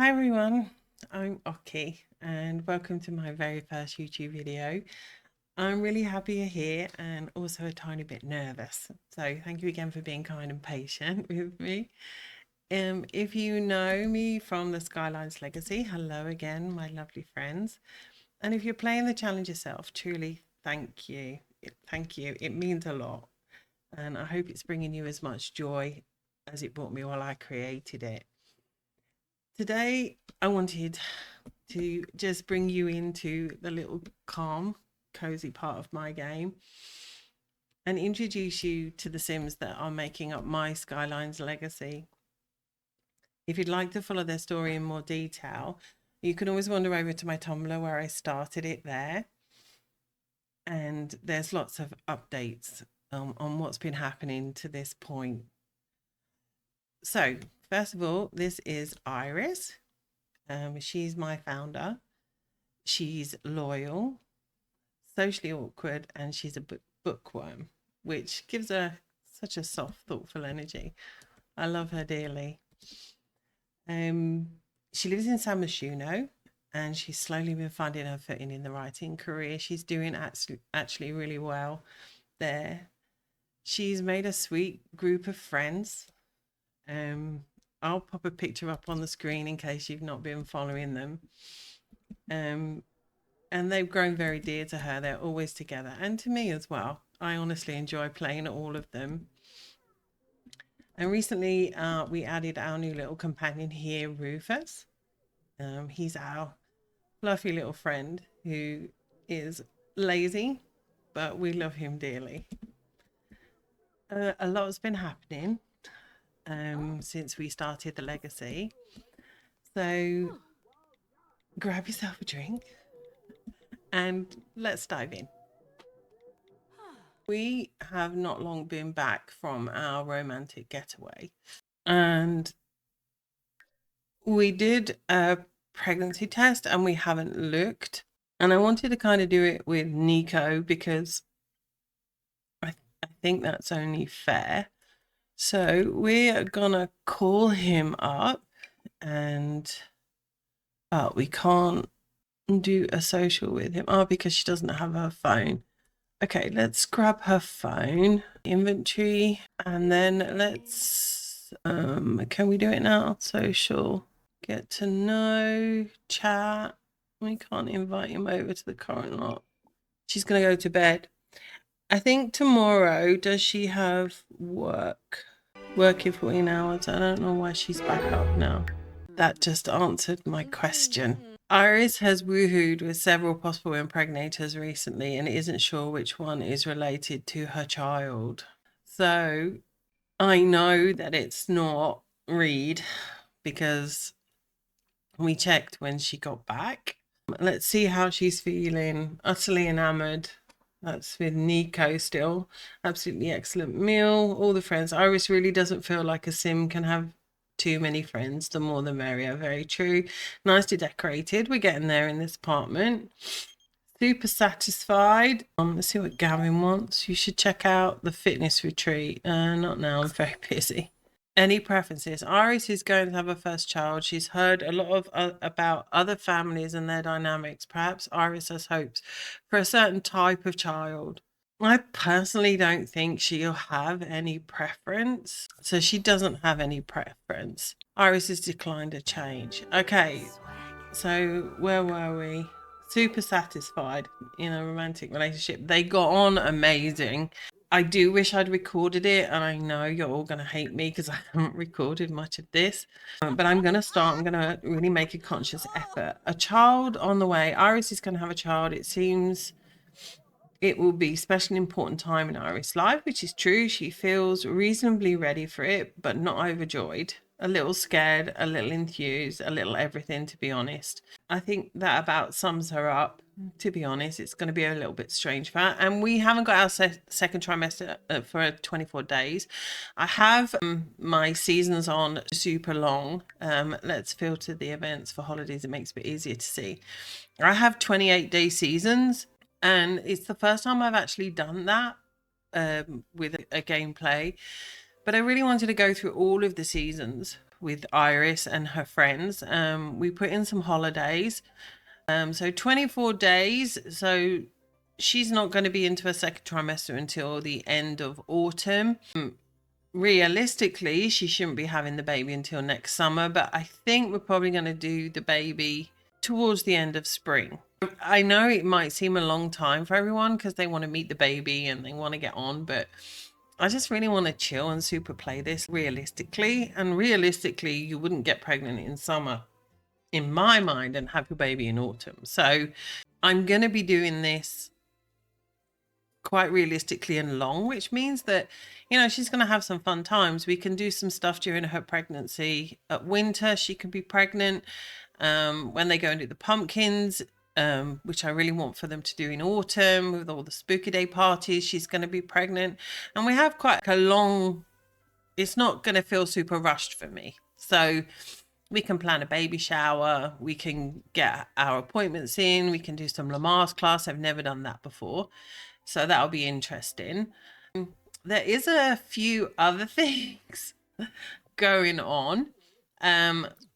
Hi everyone, I'm Occi and welcome to my very first YouTube video. I'm really happy you're here and also a tiny bit nervous. So thank you again for being kind and patient with me. If you know me from the Skylines Legacy, hello again, my lovely friends. And if you're playing the challenge yourself, truly thank you. Thank you. It means a lot. And I hope it's bringing you as much joy as it brought me while I created it. Today, I wanted to just bring you into the little calm, cozy part of my game and introduce you to the Sims that are making up my Skylines legacy. If you'd like to follow their story in more detail, you can always wander over to my Tumblr where I started it there. And there's lots of updates on what's been happening to this point. So, first of all, this is Iris. She's my founder. She's loyal, socially awkward, and she's a bookworm, which gives her such a soft, thoughtful energy. I love her dearly. She lives in San Myshuno, and she's slowly been finding her footing in the writing career. She's doing actually really well there. She's made a sweet group of friends. I'll pop a picture up on the screen in case you've not been following them. And they've grown very dear to her. They're always together, and to me as well. I honestly enjoy playing all of them. And recently we added our new little companion here, Rufus. He's our fluffy little friend who is lazy, but we love him dearly. A lot's been happening since we started the legacy. So grab yourself a drink and let's dive in. We have not long been back from our romantic getaway, and we did a pregnancy test and we haven't looked. And I wanted to kind of do it with Nico because I think that's only fair. So we're gonna call him up and we can't do a social with him. Because she doesn't have her phone. Okay, let's grab her phone, inventory, and then let's, can we do it now? Social, get to know, chat. We can't invite him over to the current lot. She's going to go to bed. I think tomorrow, does she have work? Working 14 hours. I don't know why she's back up now. That just answered my question. Iris has woohooed with several possible impregnators recently and isn't sure which one is related to her child. So I know that it's not Reed because we checked when she got back. Let's see how she's feeling. Utterly enamored. That's with Nico still. Absolutely excellent meal. All the friends. Iris really doesn't feel like a sim can have too many friends. The more the merrier. Very true. Nicely decorated. We're getting there in this apartment. Super satisfied. Let's see what Gavin wants. You should check out the fitness retreat. Not now. I'm very busy. Any preferences? Iris is going to have her first child. She's heard a lot of about other families and their dynamics. Perhaps Iris has hopes for a certain type of child. I personally don't think she'll have any preference. So she doesn't have any preference. Iris has declined a change. Okay, so where were we? Super satisfied in a romantic relationship. They got on amazing. I do wish I'd recorded it, and I know you're all going to hate me because I haven't recorded much of this, but I'm going to start. I'm going to really make a conscious effort. A child on the way. Iris is going to have a child. It seems it will be special and important time in Iris' life, which is true. She feels reasonably ready for it, but not overjoyed. A little scared, a little enthused, a little everything, to be honest. I think that about sums her up. To be honest, it's going to be a little bit strange for her. And we haven't got our second trimester for 24 days. I have my seasons on super long. Let's filter the events for holidays. It makes it a bit easier to see. I have 28-day seasons, and it's the first time I've actually done that with a gameplay. But I really wanted to go through all of the seasons with Iris and her friends. We put in some holidays. So 24 days. So she's not going to be into her second trimester until the end of autumn. Realistically, she shouldn't be having the baby until next summer, but I think we're probably going to do the baby towards the end of spring. I know it might seem a long time for everyone because they want to meet the baby and they want to get on, but I just really want to chill and super play this realistically. And realistically, you wouldn't get pregnant in summer, in my mind, and have your baby in autumn. So I'm going to be doing this quite realistically and long, which means that, you know, she's going to have some fun times. We can do some stuff during her pregnancy. At winter, she can be pregnant. When they go and do the pumpkins, which I really want for them to do in autumn with all the spooky day parties, she's going to be pregnant. And we have quite a long, it's not going to feel super rushed for me. So we can plan a baby shower. We can get our appointments in. We can do some Lamaze class. I've never done that before. So that'll be interesting. There is a few other things going on.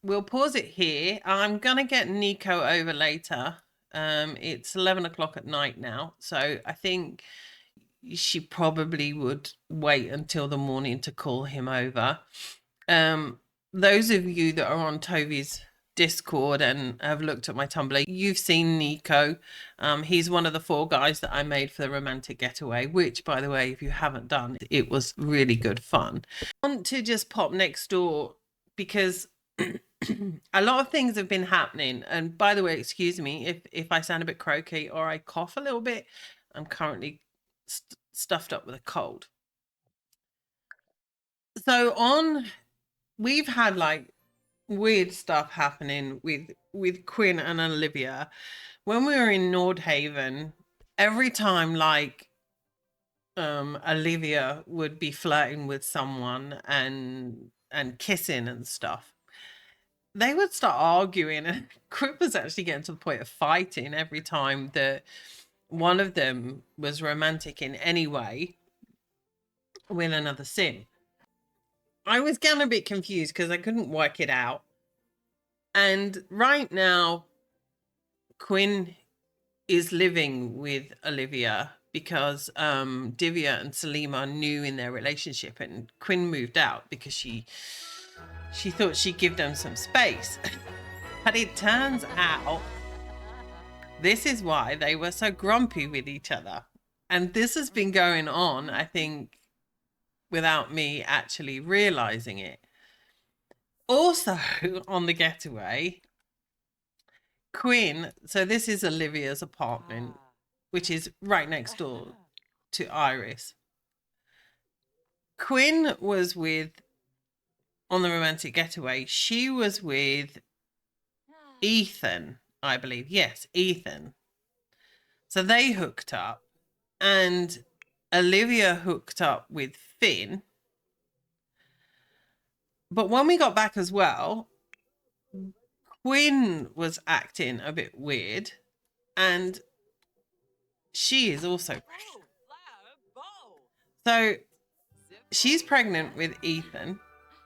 We'll pause it here. I'm going to get Nico over later. It's 11 o'clock at night now. So I think she probably would wait until the morning to call him over. Those of you that are on Toby's Discord and have looked at my Tumblr, you've seen Nico. He's one of the 4 guys that I made for the romantic getaway, which, by the way, if you haven't done, it was really good fun. I want to just pop next door because a lot of things have been happening. And by the way, excuse me if I sound a bit croaky or I cough a little bit. I'm currently stuffed up with a cold. So we've had like weird stuff happening with Quinn and Olivia. When we were in Nordhaven, every time like Olivia would be flirting with someone and kissing and stuff, they would start arguing, and Quinn was actually getting to the point of fighting every time that one of them was romantic in any way with another sim. I was getting a bit confused because I couldn't work it out. And right now, Quinn is living with Olivia because Divya and Salim are new in their relationship, and Quinn moved out because she thought she'd give them some space. But it turns out this is why they were so grumpy with each other. And this has been going on, I think, without me actually realizing it. Also, on the getaway, Quinn, so this is Olivia's apartment, which is right next door to Iris. Quinn was on the romantic getaway, she was with Ethan, I believe. Yes, Ethan. So they hooked up, and Olivia hooked up with Finn. But when we got back as well, Quinn was acting a bit weird, and she is also pregnant. So she's pregnant with Ethan,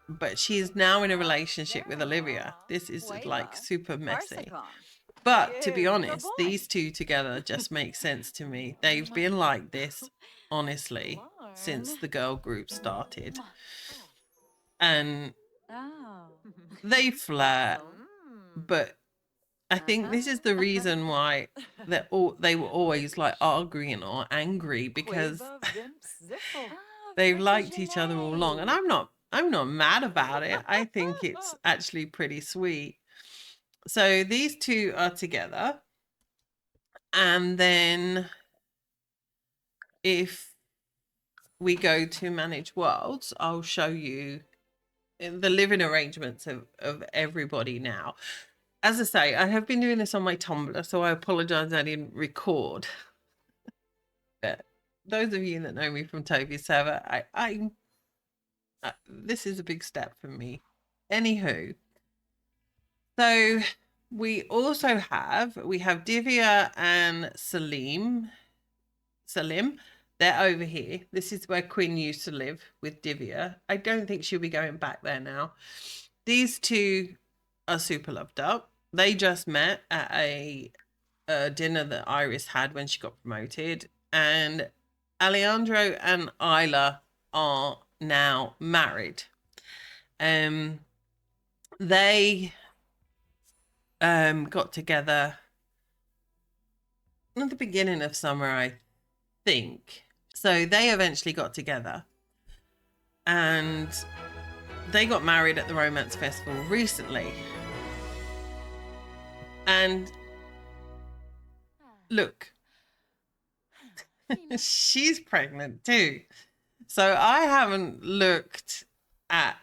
but she is now in a relationship with Olivia. This is like super messy. But to be honest, these two together just make sense to me. They've been like this, honestly, since the girl group started. And they flirt, but I think this is the reason why they were always like arguing or angry, because they've liked each other all along. And I'm not mad about it. I think it's actually pretty sweet. So these two are together. And then if we go to Manage Worlds, I'll show you the living arrangements of everybody now. As I say, I have been doing this on my Tumblr, so I apologize I didn't record. But those of you that know me from Toby's server, this is a big step for me. Anywho, so we have Divya and Salim. They're over here. This is where Quinn used to live with Divya. I don't think she'll be going back there now. These two are super loved up. They just met at a dinner that Iris had when she got promoted. And Alejandro and Isla are now married. They got together at the beginning of summer, I think. So they eventually got together, and they got married at the Romance Festival recently. And look, she's pregnant too. So I haven't looked at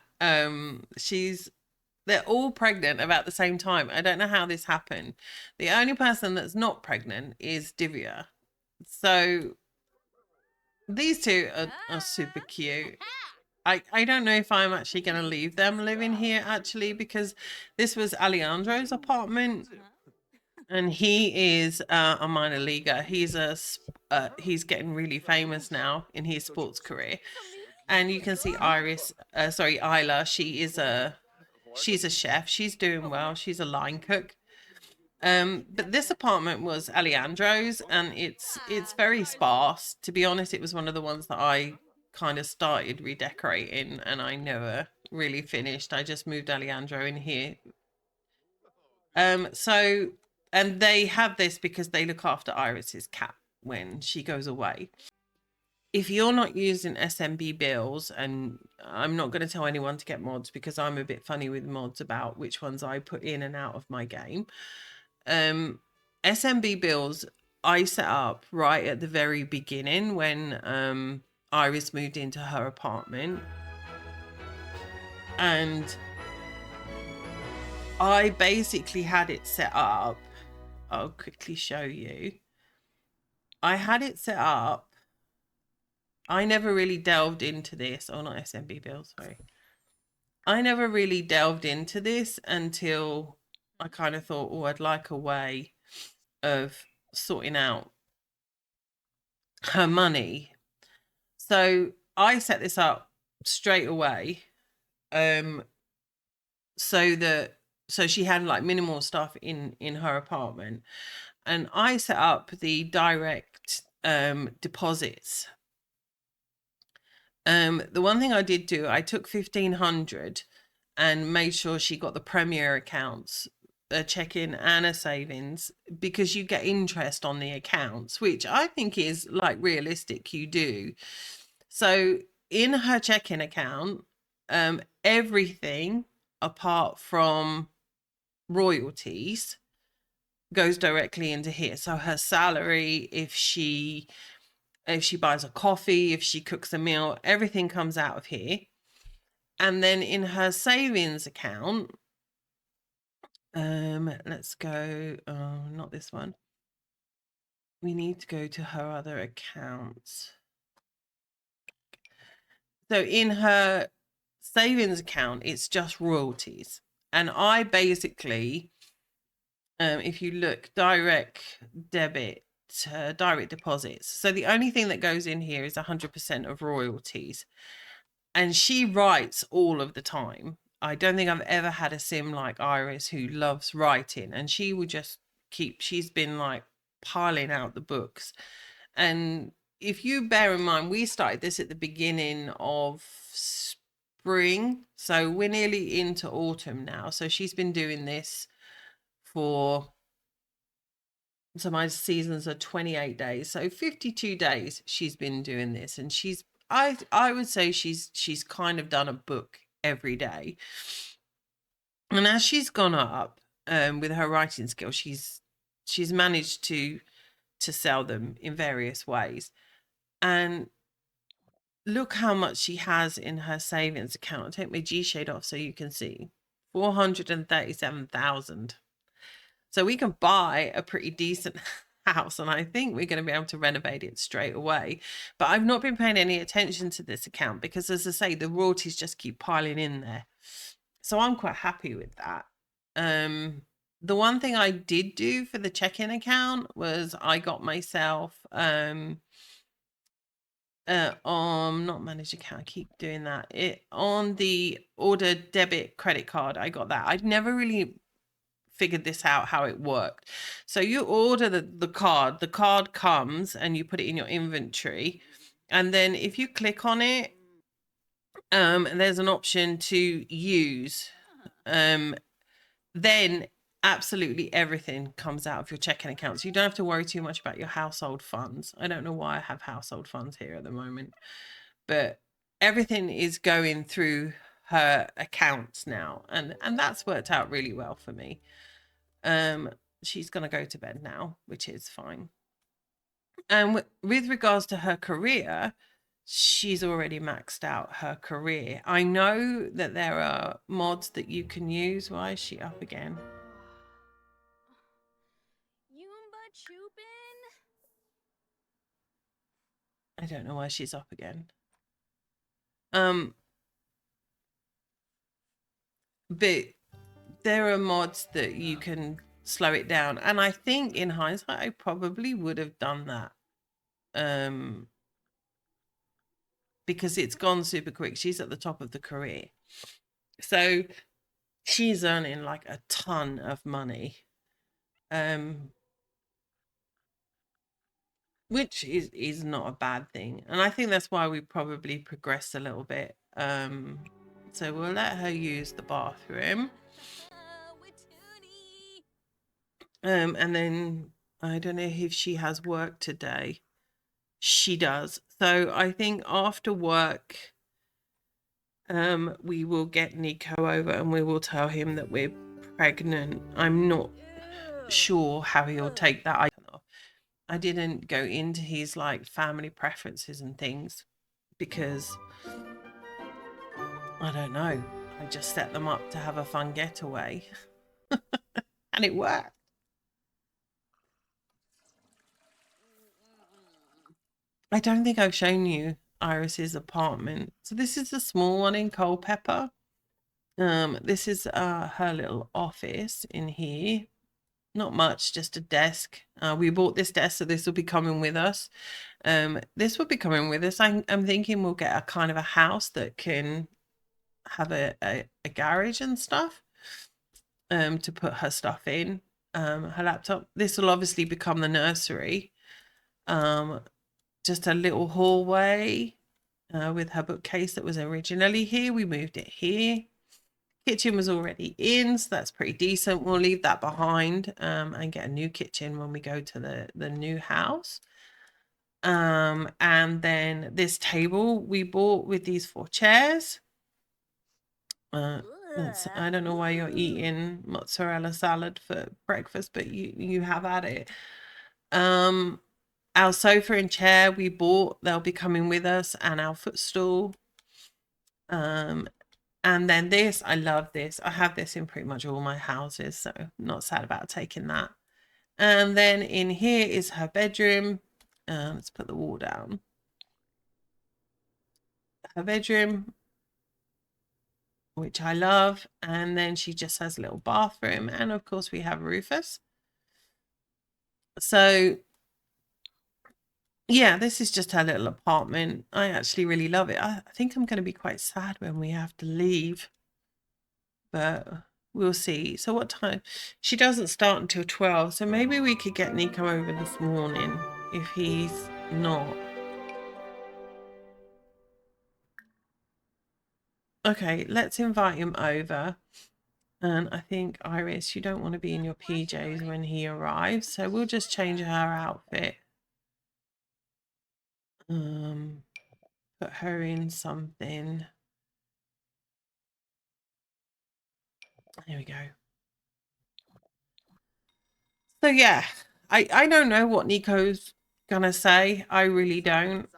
they're all pregnant about the same time. I don't know how this happened. The only person that's not pregnant is Divya. So these two are super cute. I don't know if I'm actually going to leave them living here, actually, because this was Alejandro's apartment, and he is a minor leaguer. He's getting really famous now in his sports career, and you can see Isla. She's a chef. She's doing well. She's a line cook. But this apartment was Alejandro's, and it's very sparse. To be honest, it was one of the ones that I kind of started redecorating, and I never really finished. I just moved Alejandro in here. So, and they have this because they look after Iris's cat when she goes away. If you're not using SMB bills, and I'm not going to tell anyone to get mods because I'm a bit funny with mods about which ones I put in and out of my game. SMB bills I set up right at the very beginning when Iris moved into her apartment, and I basically had it set up. I'll quickly show you. I had it set up. I never really delved into this. Oh, not SMB bills, sorry. I never really delved into this until I kind of thought, oh, I'd like a way of sorting out her money. So I set this up straight away. So she had like minimal stuff in her apartment, and I set up the direct deposits. The one thing I did do, I took 1,500 and made sure she got the Premier accounts, a check-in and a savings, because you get interest on the accounts, which I think is like realistic. You do. So in her check-in account, everything apart from royalties goes directly into here. So her salary, if she buys a coffee, if she cooks a meal, everything comes out of here. And then in her savings account, let's go, not this one. We need to go to her other accounts. So in her savings account, it's just royalties. And I basically, if you look, direct deposits. So the only thing that goes in here is 100% of royalties. And she writes all of the time. I don't think I've ever had a sim like Iris who loves writing, and she would just she's been like piling out the books. And if you bear in mind, we started this at the beginning of spring, so we're nearly into autumn now. So she's been doing this so my seasons are 28 days, so 52 days she's been doing this, and I would say she's kind of done a book every day. And as she's gone up with her writing skills, she's managed to sell them in various ways. And look how much she has in her savings account. I'll take my G shade off so you can see. 437,000. So we can buy a pretty decent house, and I think we're going to be able to renovate it straight away. But I've not been paying any attention to this account because, as I say, the royalties just keep piling in there. So I'm quite happy with that. The one thing I did do for the check-in account was I got myself not manage account, I keep doing that. It on the order debit credit card, I got that. I'd never really figured this out how it worked. So you order the card comes and you put it in your inventory, and then if you click on it, there's an option to use, then absolutely everything comes out of your checking account. So you don't have to worry too much about your household funds. I don't know why I have household funds here at the moment, but everything is going through her accounts now, and that's worked out really well for me. She's going to go to bed now, which is fine. And with regards to her career, she's already maxed out her career. I know that there are mods that you can use. Why is she up again? I don't know why she's up again. But there are mods that you can slow it down, and I think in hindsight I probably would have done that, because it's gone super quick. She's at the top of the career, so she's earning like a ton of money, which is not a bad thing, and I think that's why we probably progressed a little bit. So we'll let her use the bathroom, and then I don't know if she has work today. She does. So I think after work, we will get Nico over and we will tell him that we're pregnant. I'm not sure how he'll take that. I didn't go into his like family preferences and things because I don't know. I just set them up to have a fun getaway. And it worked. I don't think I've shown you Iris's apartment. So this is the small one in Culpeper. This is her little office in here. Not much, just a desk. We bought this desk, so this will be coming with us. This will be coming with us. I'm thinking we'll get a kind of a house that can have a garage and stuff, to put her stuff in, her laptop. This will obviously become the nursery. Just a little hallway with her bookcase that was originally here. We moved it here. Kitchen was already in, so that's pretty decent. We'll leave that behind, and get a new kitchen when we go to the new house. And then this table we bought with these 4 chairs. I don't know why you're eating mozzarella salad for breakfast, but you have at it. Our sofa and chair we bought, they'll be coming with us, and our footstool. And then this, I love this. I have this in pretty much all my houses, so I'm not sad about taking that. And then in here is her bedroom. Let's put the wall down. Her bedroom, which I love. And then she just has a little bathroom. And of course we have Rufus. So yeah, this is just her little apartment. I actually really love it. I think I'm going to be quite sad when we have to leave, but we'll see. So what time? She doesn't start until 12, so maybe we could get Nico over this morning if he's not. Okay, let's invite him over. And I think, Iris, you don't want to be in your PJs when he arrives, so we'll just change her outfit. Put her in something. There we go. So yeah, I don't know what Nico's gonna say. I really don't.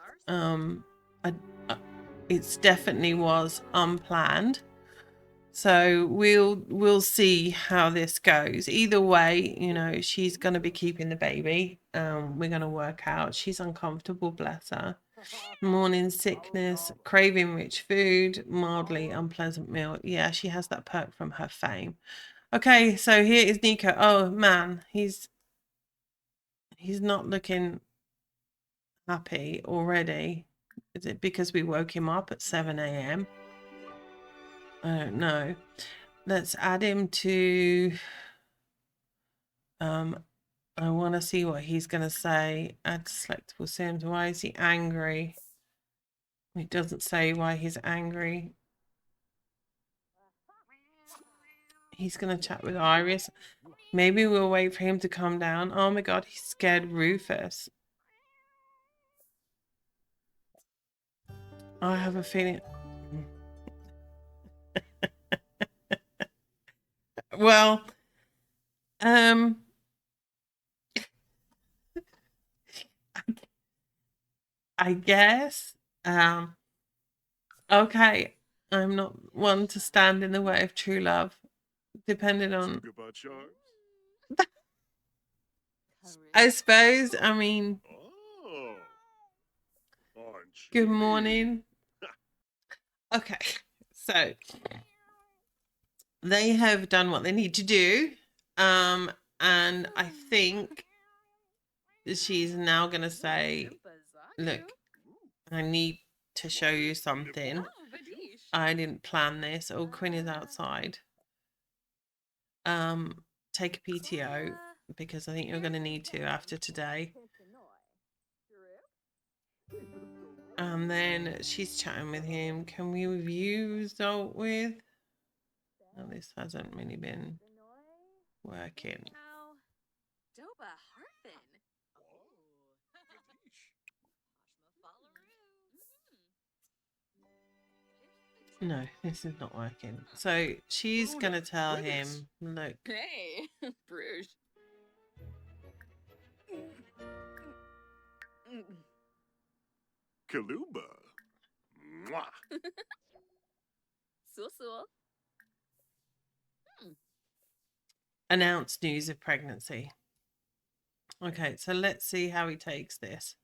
It's definitely was unplanned. So we'll see how this goes. Either way, you know, she's gonna be keeping the baby. We're gonna work out. She's uncomfortable, bless her. Morning sickness, craving rich food, mildly unpleasant meal. Yeah, she has that perk from her fame. Okay, so here is Nico. Oh man, he's not looking happy already. Is it because we woke him up at 7 a.m.? I don't know. Let's add him to... I want to see what he's going to say. Add selectable sims. Why is he angry? It doesn't say why he's angry. He's going to chat with Iris. Maybe we'll wait for him to come down. Oh my god, he scared Rufus. I have a feeling... Well, I guess. Okay, I'm not one to stand in the way of true love, depending on... I suppose, I mean... Good morning. Okay, so... They have done what they need to do. And I think she's now going to say, look, I need to show you something. I didn't plan this. Oh, Quinn is outside. Take a PTO because I think you're going to need to after today. And then she's chatting with him. Can we review result with? Oh, this hasn't really been working. No, this is not working. So she's going to tell him, look. Hey, Bruges. Kaluba. Mwah. So. Announce news of pregnancy. Okay, so let's see how he takes this.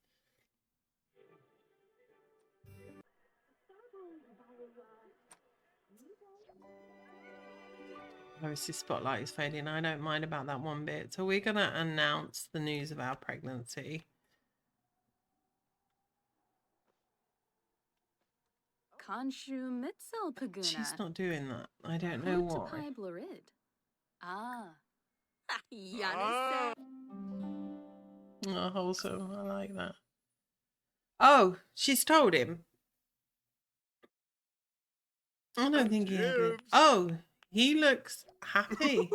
Obviously, spotlight is fading. I don't mind about that one bit. So we're going to announce the news of our pregnancy. She's not doing that. I don't know why. Oh, wholesome. I like that. Oh, she's told him. I don't think he had it. Oh, he looks happy.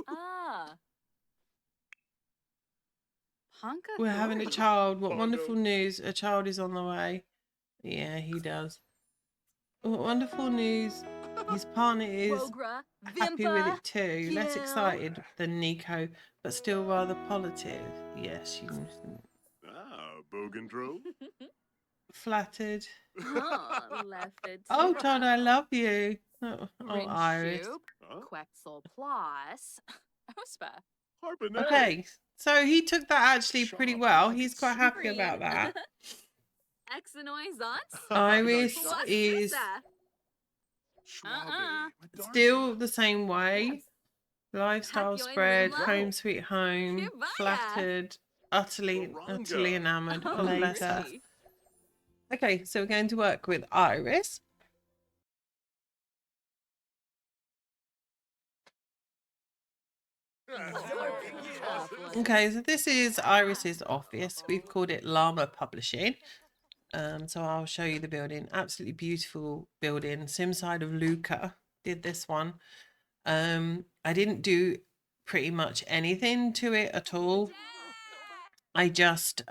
We're having a child. What wonderful news. A child is on the way. Yeah, he does. What wonderful news. His partner is happy with it too. Less excited than Nico, but still rather positive. Yes, she Bogandro. flattered. Oh, Todd, I love you. Oh, Iris. Okay, so he took that actually pretty well. He's quite happy about that. Iris is still the same way. Lifestyle spread, home sweet home, flattered, utterly enamored. Later. Okay, so we're going to work with Iris. Okay, so this is Iris's office. We've called it Llama Publishing. So I'll show you the building. Absolutely beautiful building. Simside of Luca did this one. I didn't do pretty much anything to it at all. I just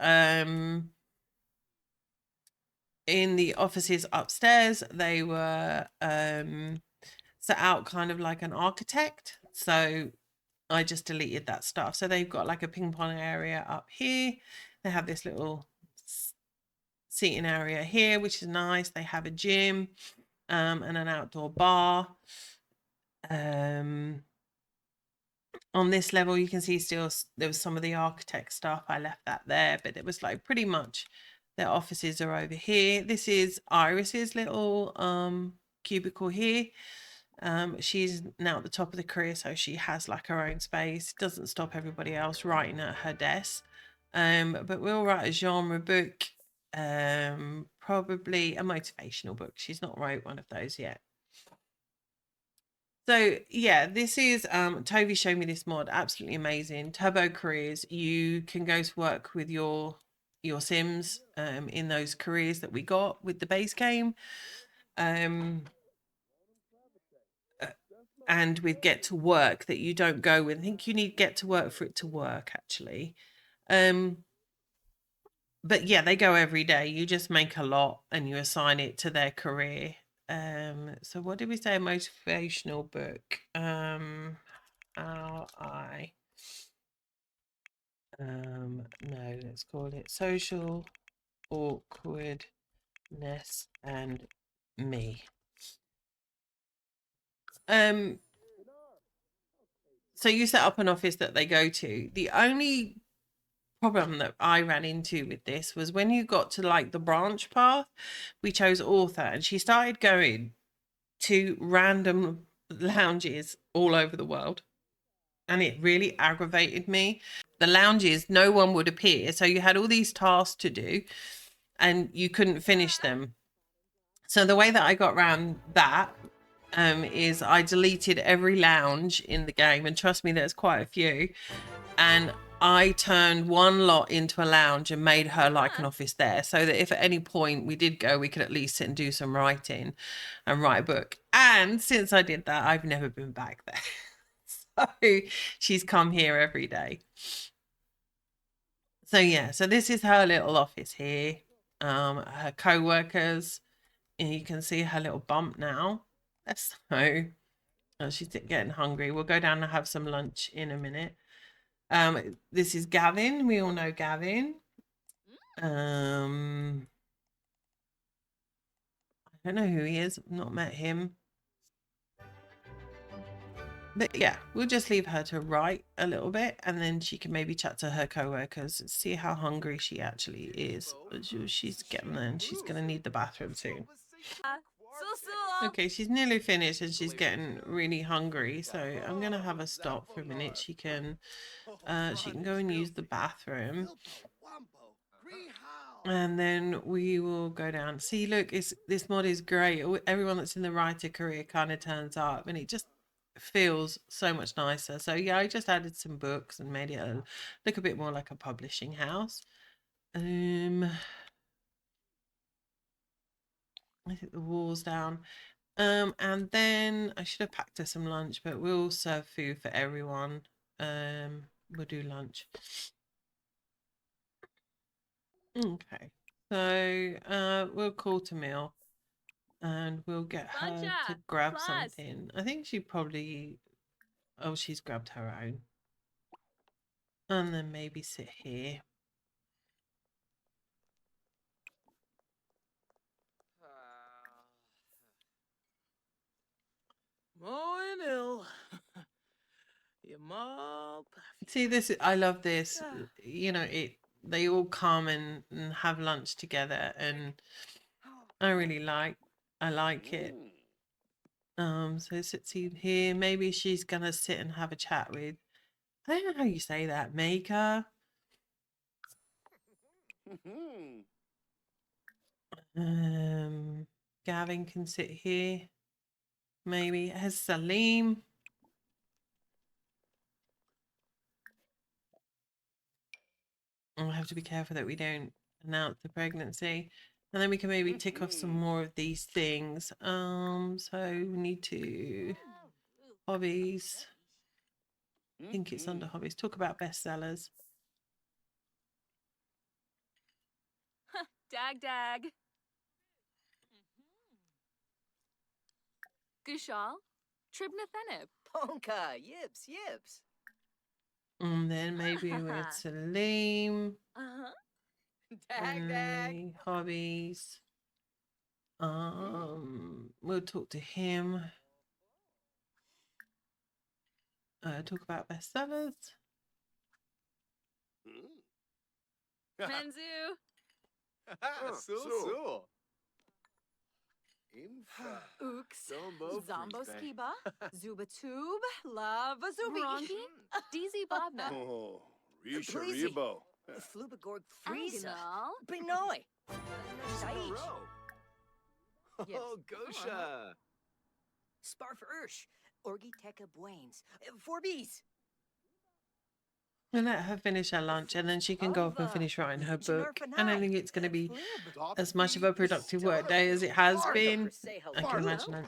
in the offices upstairs, they were set out kind of like an architect. So I just deleted that stuff. So they've got like a ping pong area up here. They have this little seating area here, which is nice. They have a gym and an outdoor bar. On this level, you can see still there was some of the architect stuff. I left that there, but it was like pretty much their offices are over here. This is Iris's little cubicle here. She's now at the top of the career, so she has like her own space. Doesn't stop everybody else writing at her desk. But we'll write a genre book, probably a motivational book. She's not wrote one of those yet. So yeah, this is Toby showed me this mod, absolutely amazing. Turbo careers. You can go to work with your Sims in those careers that we got with the base game. And with get to work that you don't go with. I think you need get to work for it to work actually. But yeah, they go every day. You just make a lot and you assign it to their career. So what did we say? A motivational book. No, let's call it Social Awkwardness and Me. So you set up an office that they go to. The only problem that I ran into with this was when you got to like the branch path, we chose author, and she started going to random lounges all over the world, and it really aggravated me. The lounges, no one would appear, so you had all these tasks to do and you couldn't finish them. So the way that I got around that is I deleted every lounge in the game, and trust me, there's quite a few, and I turned one lot into a lounge and made her like an office there, so that if at any point we did go, we could at least sit and do some writing and write a book. And since I did that, I've never been back there. So she's come here every day. So yeah, so this is her little office here. Her co-workers, and you can see her little bump now. So she's getting hungry. We'll go down and have some lunch in a minute. This is Gavin. We all know Gavin. I don't know who he is. I've not met him. But yeah, we'll just leave her to write a little bit, and then she can maybe chat to her co-workers and see how hungry she actually is. She's getting there, and she's going to need the bathroom soon. Okay, she's nearly finished and she's getting really hungry, so I'm going to have her stop for a minute. She can go and use the bathroom. And then we will go down. See, look, this mod is great. Everyone that's in the writer career kind of turns up, and it just feels so much nicer. So yeah, I just added some books and made it look a bit more like a publishing house. I think the wall's down. And then I should have packed her some lunch, but we'll serve food for everyone. We'll do lunch. Okay, so we'll call to meal, and we'll get her to grab something. I think she probably, oh, she's grabbed her own. And then maybe sit here. See this, I love this. You know, they all come and have lunch together, and I really like it. So sits here. Maybe she's gonna sit and have a chat with, I don't know how you say that, Maker. Gavin can sit here. Maybe has Salim. I'll have to be careful that we don't announce the pregnancy. And then we can maybe tick off some more of these things. So we need to hobbies. I think it's under hobbies. Talk about bestsellers. Dag. Gushal, Tribnathenib. Ponka, yips. And then maybe with Salim. Dag. Hobbies. We'll talk to him. Talk about bestsellers. Menzu. Sul. Ooks. Zombo Skiba. Zubatube. Lava Zubi. Morongi. DZ Bobna. Oh, Risha Pleasey. Rebo. Flubagorg Frieza. Angnal. Benoi. In a Sage. row. Yes. Oh, Gosha. Sparf Ursh. Orgi Teka Buanes. 4Bs. We'll let her finish her lunch and then she can go up and finish writing her book. I don't think it's going to be as much of a productive work day as it has been. I can imagine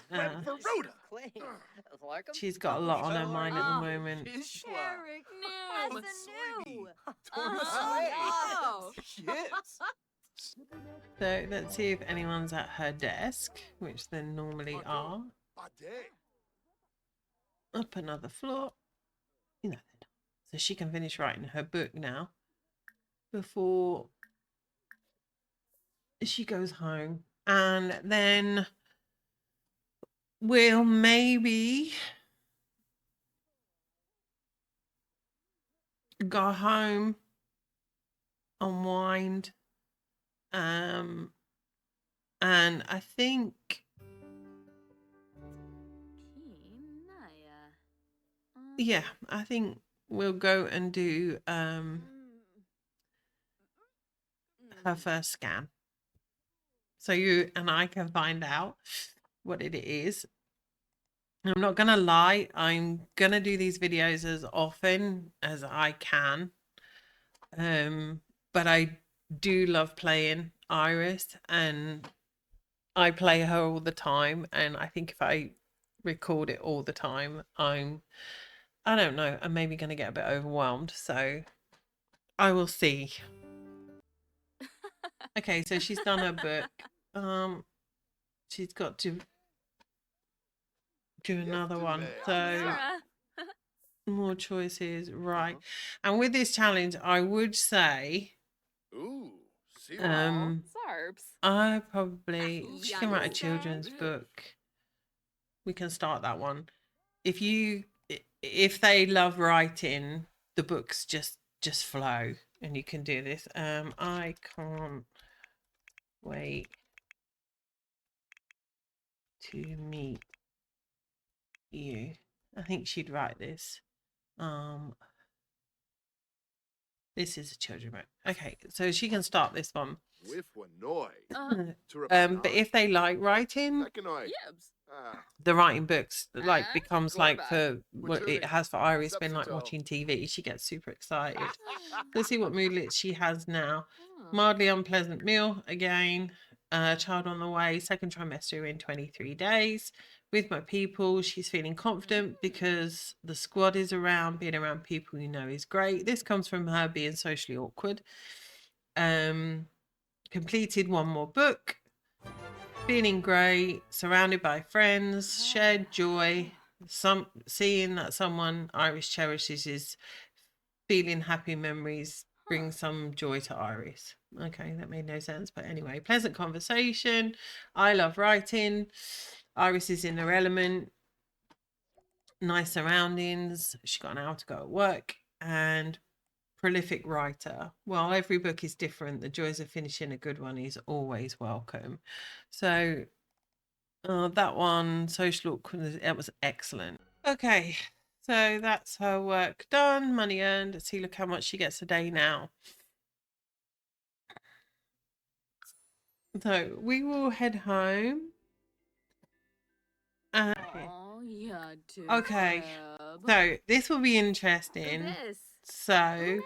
she's got a lot on her mind at the moment. Eric, no. New. Oh, Yes. So let's see if anyone's at her desk, which they normally are. Bade. Up another floor. You know, they're not. So she can finish writing her book now before she goes home. And then we'll maybe go home, unwind, and I think yeah, I think we'll go and do her first scan, so you and I can find out what it is. I'm not gonna lie, I'm gonna do these videos as often as I can, but I do love playing Iris and I play her all the time, and I think if I record it all the time, I don't know, I'm maybe going to get a bit overwhelmed, so I will see. Okay, so she's done her book. She's got to do another one, so more choices, right? And with this challenge, I would say Ooh. See Sarps. I probably she can write a Youngest children's Dad? book. We can start that one. If they love writing, the books just flow and you can do this. I can't wait to meet you. I think she'd write this. This is a children's book. Okay, so she can start this one. With Wanoi. But if they like writing, Yibs. the writing books like becomes Gorba. like for what it has for Iris been like watching TV. She gets super excited. Let's see what moodlet she has now. Mildly unpleasant meal again. Child on the way. Second trimester in 23 days. With my people, she's feeling confident because the squad is around. Being around people you know is great. This comes from her being socially awkward. Completed one more book. Feeling great, surrounded by friends, shared joy, seeing that someone Iris cherishes is feeling happy memories brings some joy to Iris. Okay, that made no sense, but anyway, pleasant conversation. I love writing. Iris is in her element. Nice surroundings. She got an hour to go at work and prolific writer. While every book is different, the joys of finishing a good one is always welcome. So that one, social awkwardness, it was excellent. Okay, so that's her work done, money earned. Let's see, look how much she gets a day now. So we will head home. Okay, so this will be interesting. So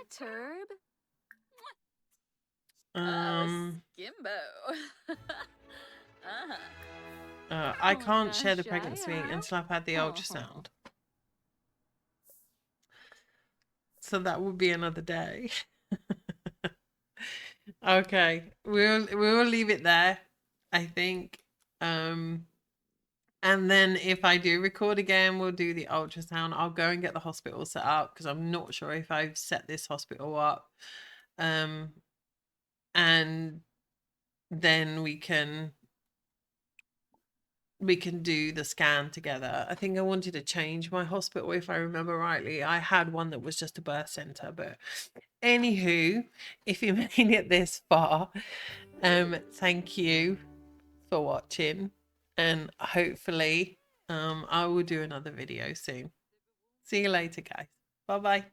Skimbo. I can't share the pregnancy until I've had the ultrasound. So that will be another day. Okay, we'll leave it there, I think. And then if I do record again, we'll do the ultrasound. I'll go and get the hospital set up because I'm not sure if I've set this hospital up. And then we can do the scan together. I think I wanted to change my hospital, if I remember rightly. I had one that was just a birth center, but anywho, if you made it this far, thank you for watching, and hopefully I will do another video soon. See you later, guys. Bye bye.